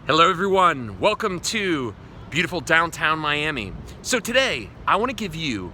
Hello everyone, welcome to beautiful downtown Miami. So today, I want to give you,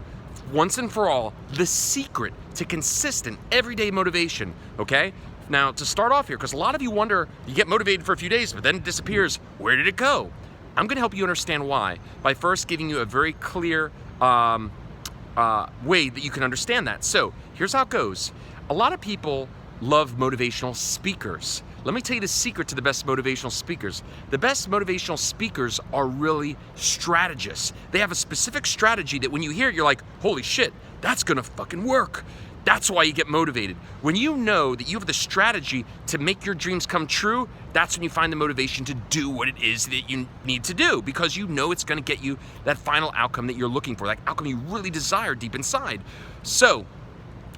once and for all, the secret to consistent everyday motivation, okay? Now, to start off here, because a lot of you wonder, you get motivated for a few days, but then it disappears. Where did it go? I'm going to help you understand why by first giving you a very clear way that you can understand that. So here's how it goes. A lot of people love motivational speakers. Let me tell you the secret to the best motivational speakers. The best motivational speakers are really strategists. They have a specific strategy that when you hear it, you're like, holy shit, that's gonna fucking work. That's why you get motivated. When you know that you have the strategy to make your dreams come true, that's when you find the motivation to do what it is that you need to do, because you know it's gonna get you that final outcome that you're looking for, that outcome you really desire deep inside. So,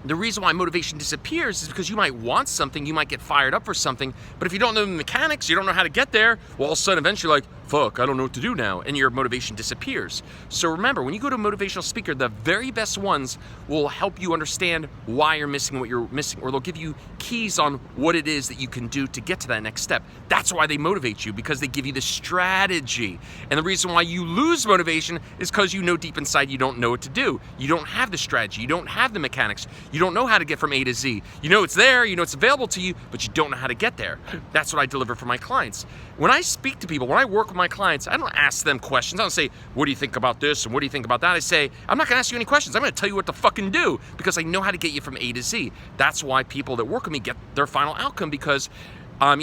the reason why motivation disappears is because you might want something, you might get fired up for something, but if you don't know the mechanics, you don't know how to get there, well, all of a sudden, eventually you're like, fuck, I don't know what to do now, and your motivation disappears. So remember, when you go to a motivational speaker, the very best ones will help you understand why you're missing what you're missing, or they'll give you keys on what it is that you can do to get to that next step. That's why they motivate you, because they give you the strategy. And the reason why you lose motivation is because you know deep inside you don't know what to do. You don't have the strategy, you don't have the mechanics, you don't know how to get from A to Z. You know it's there, you know it's available to you, but you don't know how to get there. That's what I deliver for my clients. When I speak to people, when I work with my clients, I don't ask them questions. I don't say, what do you think about this and what do you think about that? I say, I'm not gonna ask you any questions. I'm gonna tell you what to fucking do, because I know how to get you from A to Z. That's why people that work with me get their final outcome, because I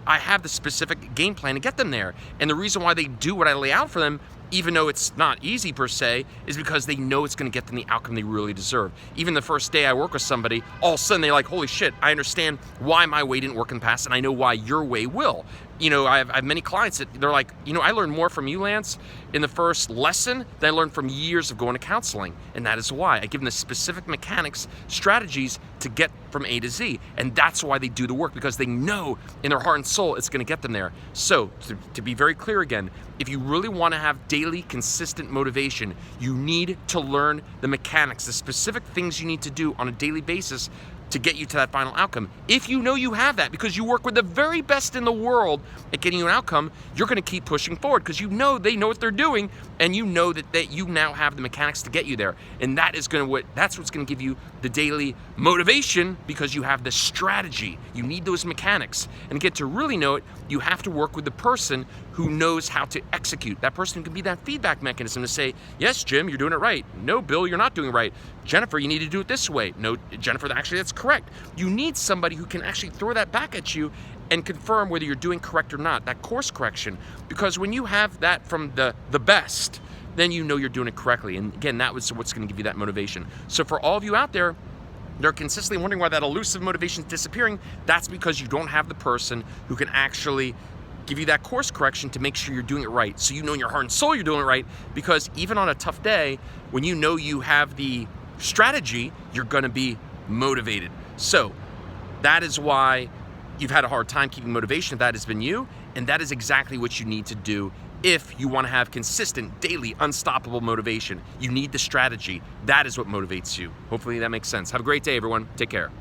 have the specific game plan to get them there. And the reason why they do what I lay out for them, even though it's not easy per se, is because they know it's gonna get them the outcome they really deserve. Even the first day I work with somebody, all of a sudden they're like, holy shit, I understand why my way didn't work in the past, and I know why your way will. I have many clients that they're like, I learned more from you, Lance, in the first lesson than I learned from years of going to counseling. And that is why I give them the specific mechanics, strategies to get from A to Z. And that's why they do the work, because they know in their heart and soul it's gonna get them there. So, to be very clear again, if you really wanna have daily, consistent motivation, you need to learn the mechanics, the specific things you need to do on a daily basis to get you to that final outcome. If you know you have that, because you work with the very best in the world at getting you an outcome, you're gonna keep pushing forward, because you know they know what they're doing, and you know that you now have the mechanics to get you there. And that's what's gonna give you the daily motivation, because you have the strategy. You need those mechanics. And again, to really know it, you have to work with the person who knows how to execute. That person can be that feedback mechanism to say, yes, Jim, you're doing it right. No, Bill, you're not doing it right. Jennifer, you need to do it this way. No, Jennifer, actually, that's correct. You need somebody who can actually throw that back at you and confirm whether you're doing correct or not, that course correction. Because when you have that from the best, then you know you're doing it correctly. And again, that was what's gonna give you that motivation. So for all of you out there, they're consistently wondering why that elusive motivation is disappearing, that's because you don't have the person who can actually give you that course correction to make sure you're doing it right. So you know in your heart and soul you're doing it right, because even on a tough day, when you know you have the strategy, you're gonna be motivated. So that is why you've had a hard time keeping motivation, if that has been you, and that is exactly what you need to do if you want to have consistent, daily, unstoppable motivation. You need the strategy. That is what motivates you. Hopefully that makes sense. Have a great day, everyone. Take care.